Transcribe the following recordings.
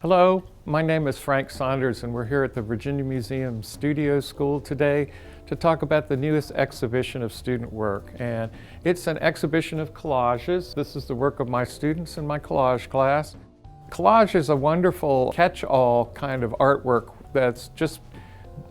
Hello, my name is Frank Saunders and we're here at the Virginia Museum Studio School today to talk about the newest exhibition of student work. And it's an exhibition of collages. This is the work of my students in my collage class. Collage is a wonderful catch-all kind of artwork that's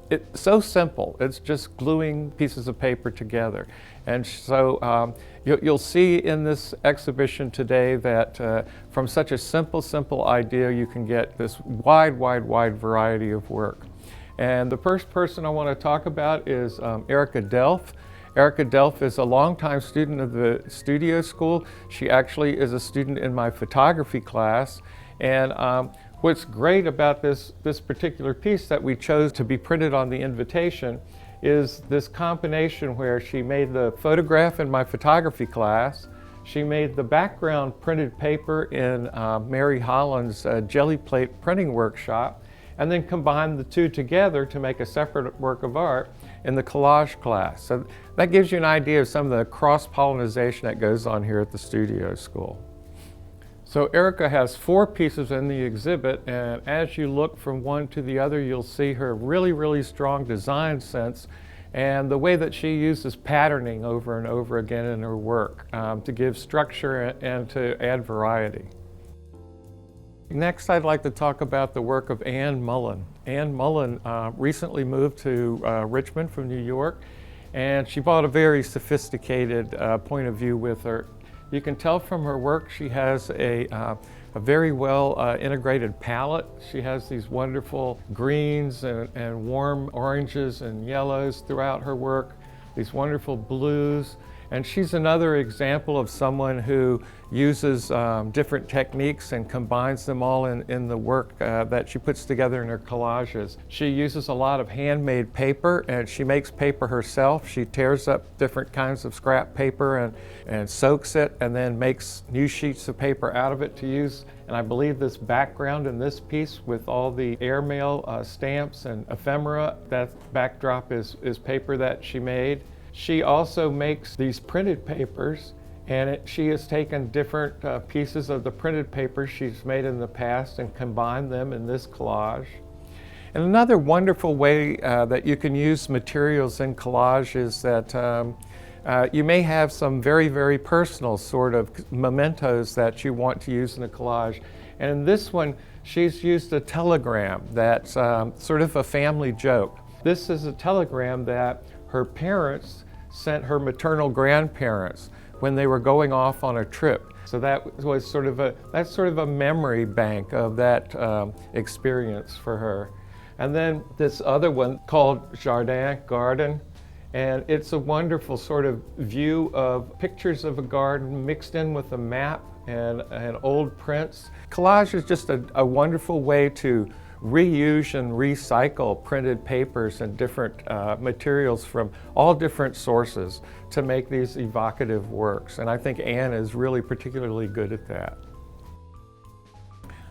it's so simple. It's just gluing pieces of paper together. And so you'll see in this exhibition today that from such a simple idea, you can get this wide variety of work. And the first person I want to talk about is Erica Delph. Erica Delph is a longtime student of the studio school. She actually is a student in my photography class. And what's great about this particular piece that we chose to be printed on the invitation is this combination where she made the photograph in my photography class, she made the background printed paper in Mary Holland's jelly plate printing workshop, and then combined the two together to make a separate work of art in the collage class. So that gives you an idea of some of the cross-pollination that goes on here at the studio school. So Erica has 4 pieces in the exhibit, and as you look from one to the other, you'll see her really strong design sense and the way that she uses patterning over and over again in her work to give structure and to add variety. Next, I'd like to talk about the work of Anne Mullen. Anne Mullen recently moved to Richmond from New York, and she brought a very sophisticated point of view with her. You can tell from her work she has a very well integrated palette. She has these wonderful greens and warm oranges and yellows throughout her work, these wonderful blues. And she's another example of someone who uses different techniques and combines them all in the work that she puts together in her collages. She uses a lot of handmade paper, and she makes paper herself. She tears up different kinds of scrap paper and soaks it, and then makes new sheets of paper out of it to use. And I believe this background in this piece with all the airmail stamps and ephemera, that backdrop is paper that she made. She also makes these printed papers, and she has taken different pieces of the printed paper she's made in the past and combined them in this collage. And another wonderful way that you can use materials in collage is that you may have some very personal sort of mementos that you want to use in a collage. And in this one, she's used a telegram that's sort of a family joke. This is a telegram that her parents sent her maternal grandparents when they were going off on a trip. So that was sort of a memory bank of that experience for her. And then this other one called Garden, and it's a wonderful sort of view of pictures of a garden mixed in with a map and old prints. Collage is just a wonderful way to reuse and recycle printed papers and different materials from all different sources to make these evocative works. And I think Anne is really particularly good at that.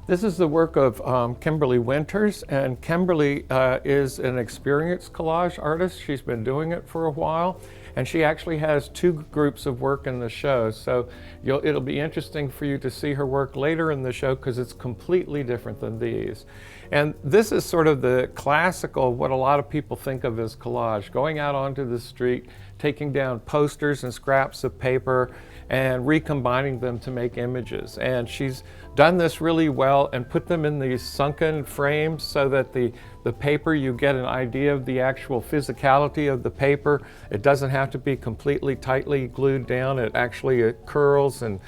This is the work of Kimberly Winters, and Kimberly is an experienced collage artist. She's been doing it for a while, and she actually has 2 groups of work in the show. So it'll be interesting for you to see her work later in the show because it's completely different than these. And this is sort of the classical, what a lot of people think of as collage, going out onto the street, taking down posters and scraps of paper and recombining them to make images. And she's done this really well and put them in these sunken frames so that the paper, you get an idea of the actual physicality of the paper. It doesn't have to be completely tightly glued down. It actually curls and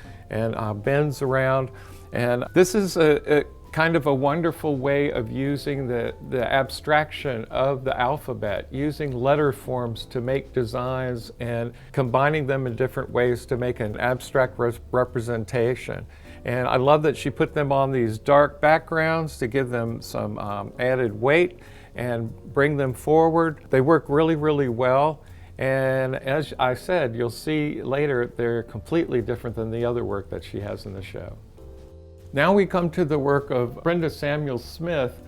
bends around. And this is a kind of a wonderful way of using the abstraction of the alphabet, using letter forms to make designs and combining them in different ways to make an abstract representation. And I love that she put them on these dark backgrounds to give them some added weight and bring them forward. They work really well. And as I said, you'll see later, they're completely different than the other work that she has in the show. Now we come to the work of Brenda Samuel-Smith,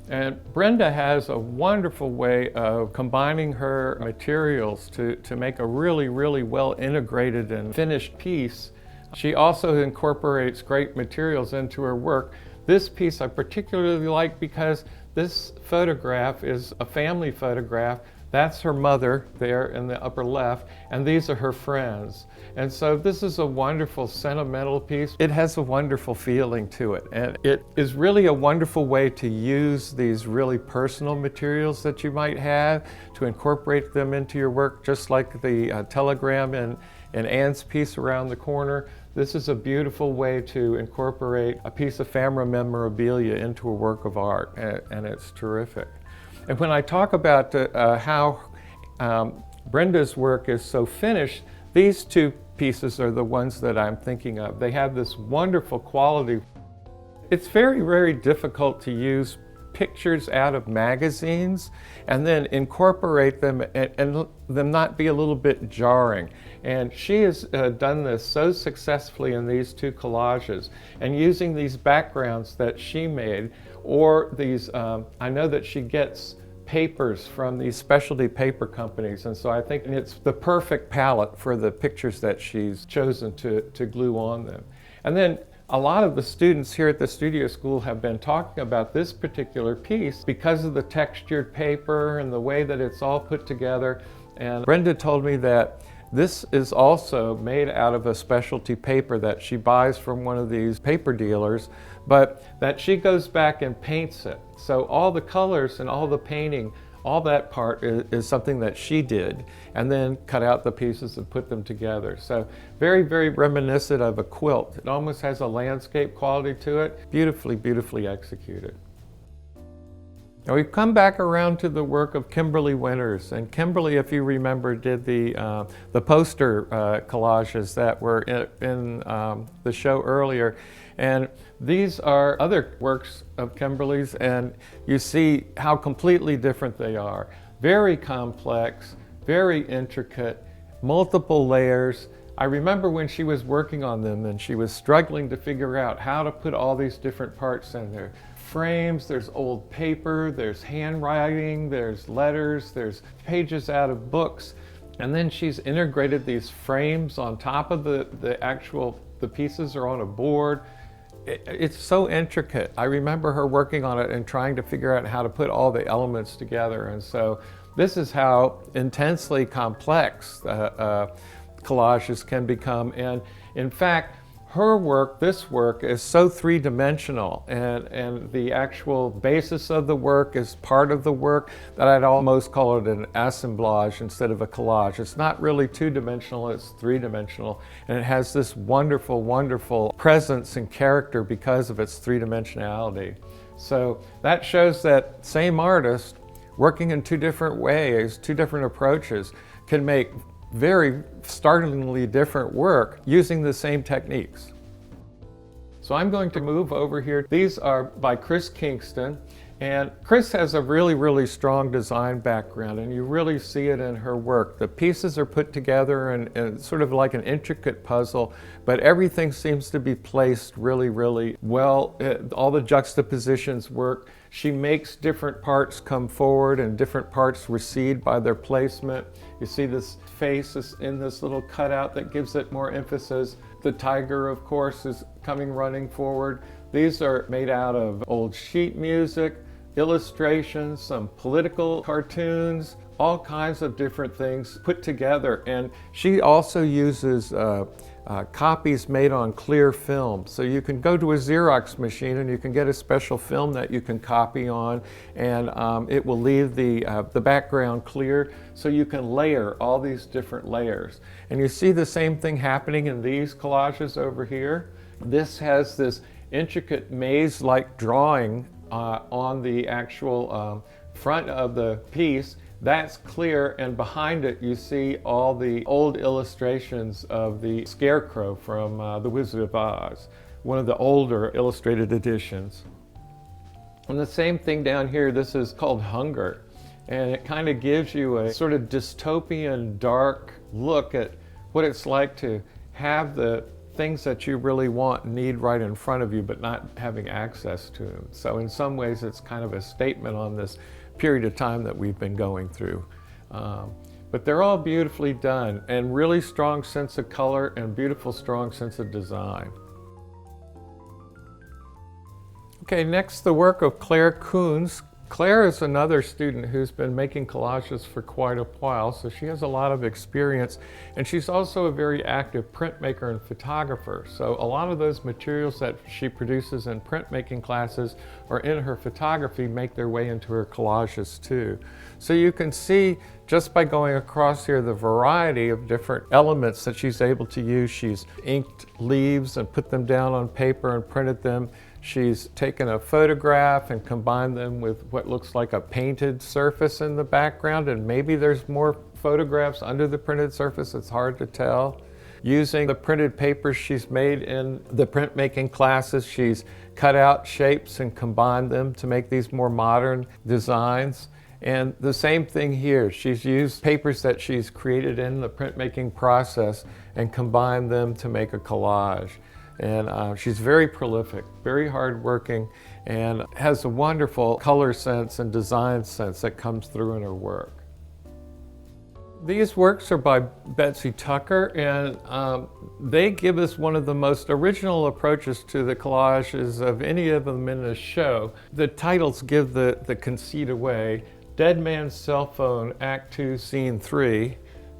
and Brenda has a wonderful way of combining her materials to make a really well integrated and finished piece. She also incorporates great materials into her work This piece I particularly like because this photograph is a family photograph. That's her mother there in the upper left, and these are her friends. And so this is a wonderful sentimental piece. It has a wonderful feeling to it, and it is really a wonderful way to use these really personal materials that you might have to incorporate them into your work, just like the telegram in Anne's piece around the corner. This is a beautiful way to incorporate a piece of family memorabilia into a work of art, and it's terrific. And when I talk about how Brenda's work is so finished, these two pieces are the ones that I'm thinking of. They have this wonderful quality. It's very, very difficult to use pictures out of magazines and then incorporate them and them not be a little bit jarring. And she has done this so successfully in these two collages, and using these backgrounds that she made, or these, I know that she gets papers from these specialty paper companies, and so I think it's the perfect palette for the pictures that she's chosen to glue on them. And then a lot of the students here at the studio school have been talking about this particular piece because of the textured paper and the way that it's all put together. And Brenda told me that this is also made out of a specialty paper that she buys from one of these paper dealers, but that she goes back and paints it. So all the colors and all the painting, all that part is something that she did, and then cut out the pieces and put them together. So very, very reminiscent of a quilt. It almost has a landscape quality to it. Beautifully, beautifully executed. Now we've come back around to the work of Kimberly Winters, and Kimberly, if you remember, did the poster collages that were in the show earlier. And these are other works of Kimberly's, and you see how completely different they are. Very complex, very intricate, multiple layers. I remember when she was working on them and she was struggling to figure out how to put all these different parts in there. Frames, there's old paper, there's handwriting, there's letters, there's pages out of books. And then she's integrated these frames on top of the pieces are on a board. It's so intricate. I remember her working on it and trying to figure out how to put all the elements together. And so this is how intensely complex collages can become. And in fact, her work, this work, is so three-dimensional, and the actual basis of the work is part of the work that I'd almost call it an assemblage instead of a collage. It's not really two-dimensional, it's three-dimensional, and it has this wonderful, wonderful presence and character because of its three-dimensionality. So that shows that same artist, working in two different ways, two different approaches, can make very startlingly different work using the same techniques. So I'm going to move over here. These are by Kingston, and Chris has a really, really strong design background, and you really see it in her work. The pieces are put together and sort of like an intricate puzzle, but everything seems to be placed really, really well. All the juxtapositions work. She makes different parts come forward and different parts recede by their placement. You see this face is in this little cutout that gives it more emphasis. The tiger, of course, is coming running forward. These are made out of old sheet music, illustrations, some political cartoons, all kinds of different things put together. And she also uses copies made on clear film. So you can go to a Xerox machine and you can get a special film that you can copy on, and it will leave the background clear, so you can layer all these different layers. And you see the same thing happening in these collages over here. This has this intricate maze-like drawing on the actual front of the piece. That's clear, and behind it you see all the old illustrations of the Scarecrow from The Wizard of Oz, one of the older illustrated editions. And the same thing down here, this is called Hunger, and it kind of gives you a sort of dystopian, dark look at what it's like to have the things that you really want and need right in front of you, but not having access to them. So in some ways it's kind of a statement on this period of time that we've been going through. But they're all beautifully done, and really strong sense of color and beautiful strong sense of design. Okay, next the work of Claire Coons. Claire is another student who's been making collages for quite a while, so she has a lot of experience, and she's also a very active printmaker and photographer. So a lot of those materials that she produces in printmaking classes or in her photography make their way into her collages too. So you can see just by going across here the variety of different elements that she's able to use. She's inked leaves and put them down on paper and printed them. She's taken a photograph and combined them with what looks like a painted surface in the background, and maybe there's more photographs under the printed surface, it's hard to tell. Using the printed papers she's made in the printmaking classes, she's cut out shapes and combined them to make these more modern designs. And the same thing here, she's used papers that she's created in the printmaking process and combined them to make a collage. And she's very prolific, very hardworking, and has a wonderful color sense and design sense that comes through in her work. These works are by Betsy Tucker, and they give us one of the most original approaches to the collages of any of them in the show. The titles give the conceit away: Dead Man's Cell Phone, Act 2, Scene 3,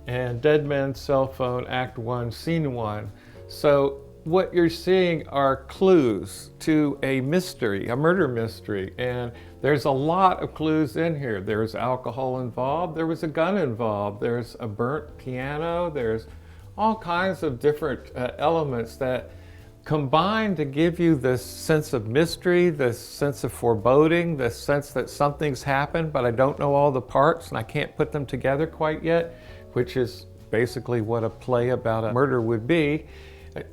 and Dead Man's Cell Phone, Act 1, Scene 1. So what you're seeing are clues to a mystery, a murder mystery, and there's a lot of clues in here. There's alcohol involved, there was a gun involved, there's a burnt piano, there's all kinds of different elements that combine to give you this sense of mystery, this sense of foreboding, this sense that something's happened, but I don't know all the parts and I can't put them together quite yet, which is basically what a play about a murder would be.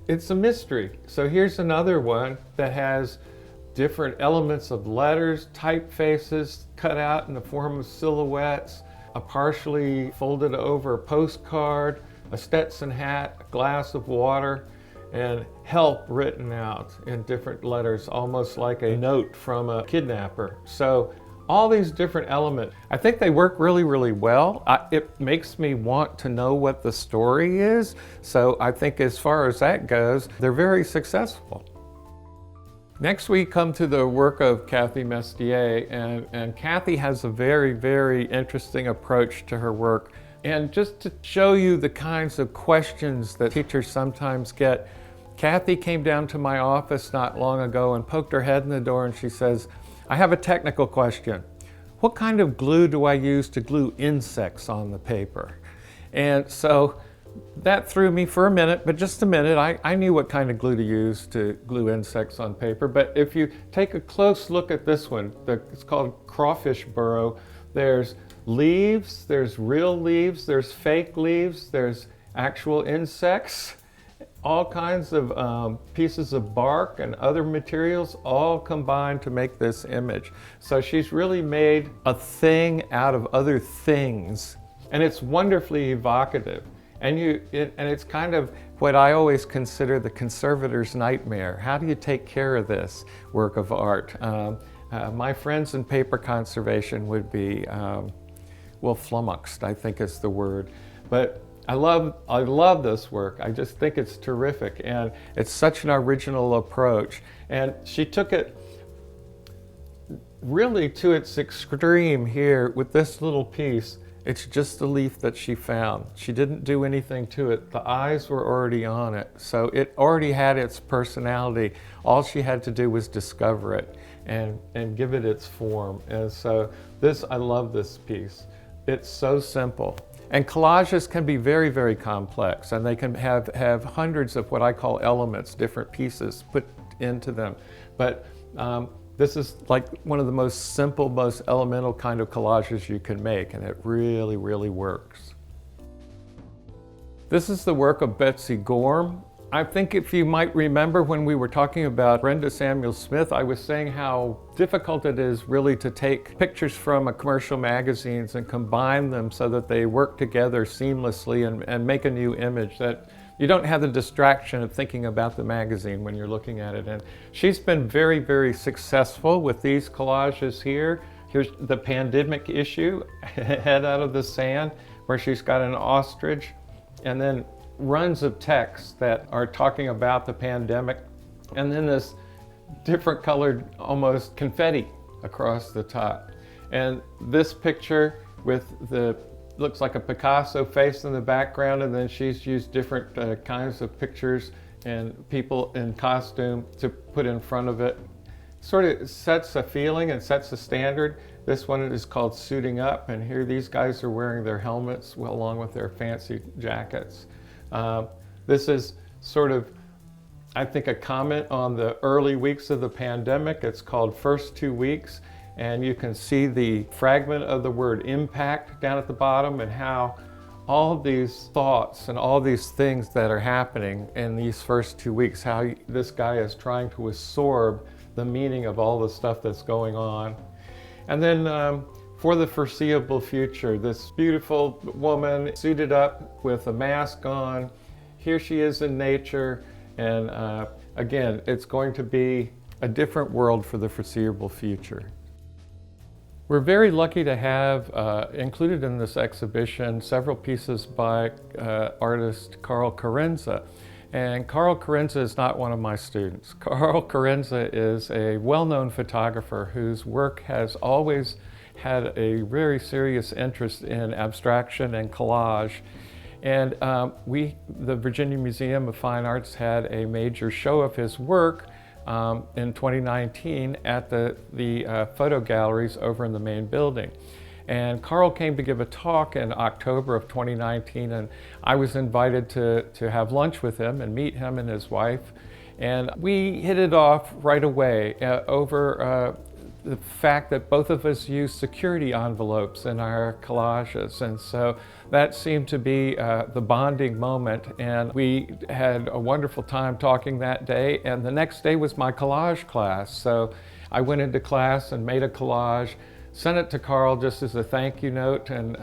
It's a mystery. So here's another one that has different elements of letters, typefaces cut out in the form of silhouettes, a partially folded over postcard, a Stetson hat, a glass of water, and help written out in different letters, almost like a note from a kidnapper. So all these different elements, I think they work really, really well. It makes me want to know what the story is. So I think as far as that goes, they're very successful. Next we come to the work of Cathy Mestier, and Cathy has a very, very interesting approach to her work. And just to show you the kinds of questions that teachers sometimes get, Cathy came down to my office not long ago and poked her head in the door and she says, "I have a technical question. What kind of glue do I use to glue insects on the paper?" And so that threw me for a minute, but just a minute. I knew what kind of glue to use to glue insects on paper, but if you take a close look at this one, it's called crawfish burrow. There's leaves, there's real leaves, there's fake leaves, there's actual insects, all kinds of pieces of bark and other materials all combined to make this image. So she's really made a thing out of other things, and it's wonderfully evocative. And it's kind of what I always consider the conservator's nightmare. How do you take care of this work of art? My friends in paper conservation would be, well, flummoxed, I think is the word. But I love this work. I just think it's terrific, and it's such an original approach. And she took it really to its extreme here with this little piece. It's just the leaf that she found. She didn't do anything to it. The eyes were already on it, so it already had its personality. All she had to do was discover it and give it its form. And so I love this piece. It's so simple. And collages can be very, very complex, and they can have hundreds of what I call elements, different pieces put into them. But this is like one of the most simple, most elemental kind of collages you can make, and it really, really works. This is the work of Betsy Gorm. I think if you might remember when we were talking about Brenda Samuel Smith, I was saying how difficult it is really to take pictures from a commercial magazines and combine them so that they work together seamlessly and make a new image, that you don't have the distraction of thinking about the magazine when you're looking at it. And she's been very, very successful with these collages here. Here's the pandemic issue, Head Out of the Sand, where she's got an ostrich, and then runs of text that are talking about the pandemic, and then this different colored, almost confetti across the top. And this picture with looks like a Picasso face in the background, and then she's used different kinds of pictures and people in costume to put in front of it. Sort of sets a feeling and sets a standard. This one is called Suiting Up, and here these guys are wearing their helmets along with their fancy jackets. This is sort of, I think, a comment on the early weeks of the pandemic. It's called First 2 Weeks, and you can see the fragment of the word impact down at the bottom, and how all these thoughts and all these things that are happening in these first 2 weeks, how this guy is trying to absorb the meaning of all the stuff that's going on. And then for the foreseeable future, this beautiful woman suited up with a mask on. Here she is in nature, and again, it's going to be a different world for the foreseeable future. We're very lucky to have included in this exhibition several pieces by artist Carenza. And Carenza is not one of my students. Carenza is a well-known photographer whose work has always had a very serious interest in abstraction and collage. And the Virginia Museum of Fine Arts had a major show of his work in 2019 at the photo galleries over in the main building. And Carl came to give a talk in October of 2019, and I was invited to have lunch with him and meet him and his wife. And we hit it off right away over the fact that both of us use security envelopes in our collages. And so that seemed to be the bonding moment. And we had a wonderful time talking that day. And the next day was my collage class. So I went into class and made a collage, sent it to Carl just as a thank you note, and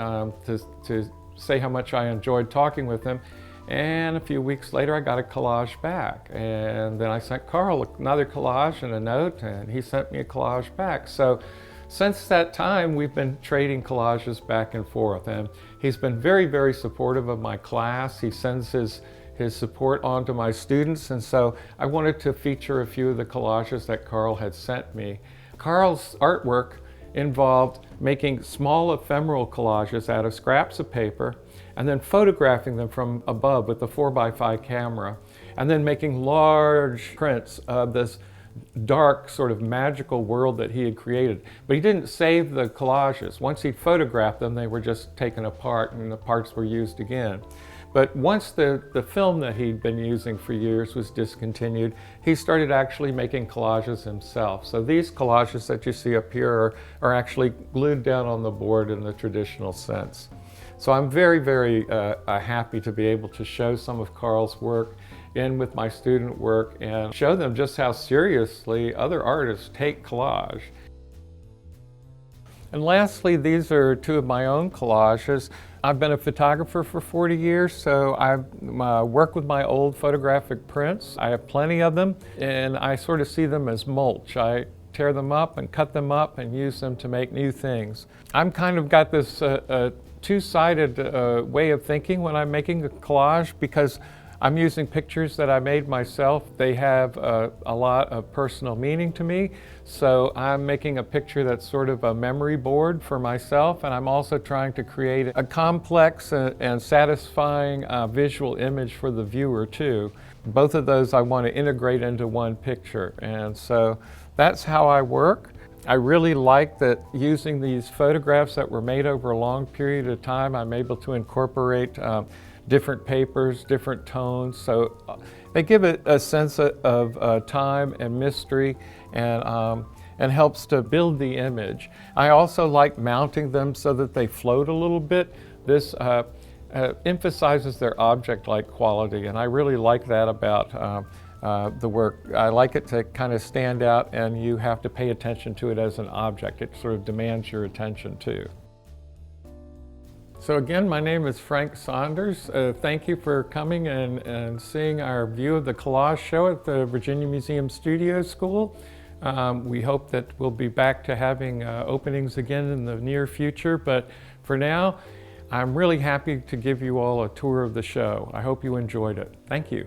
to say how much I enjoyed talking with him. And a few weeks later, I got a collage back. And then I sent Carl another collage and a note, and he sent me a collage back. So since that time, we've been trading collages back and forth. And he's been very, very supportive of my class. He sends his support on to my students. And so I wanted to feature a few of the collages that Carl had sent me. Carl's artwork involved making small ephemeral collages out of scraps of paper, and then photographing them from above with a 4x5 camera, and then making large prints of this dark sort of magical world that he had created. But he didn't save the collages. Once he photographed them, they were just taken apart and the parts were used again. But once the film that he'd been using for years was discontinued, he started actually making collages himself. So these collages that you see up here are actually glued down on the board in the traditional sense. So I'm very, very happy to be able to show some of Carl's work in with my student work and show them just how seriously other artists take collage. And lastly, these are two of my own collages. I've been a photographer for 40 years, so I've worked with my old photographic prints. I have plenty of them, and I sort of see them as mulch. I tear them up and cut them up and use them to make new things. I'm kind of got this two-sided way of thinking when I'm making a collage, because I'm using pictures that I made myself. They have a lot of personal meaning to me. So I'm making a picture that's sort of a memory board for myself, and I'm also trying to create a complex and satisfying visual image for the viewer too. Both of those I want to integrate into one picture, and so that's how I work. I really like that using these photographs that were made over a long period of time, I'm able to incorporate different papers, different tones, so they give it a sense of time and mystery, and helps to build the image. I also like mounting them so that they float a little bit. This emphasizes their object-like quality, and I really like that about the work. I like it to kind of stand out, and you have to pay attention to it as an object. It sort of demands your attention too. So again, my name is Frank Saunders. Thank you for coming and seeing our view of the collage show at the Virginia Museum Studio School. We hope that we'll be back to having openings again in the near future, but for now, I'm really happy to give you all a tour of the show. I hope you enjoyed it. Thank you.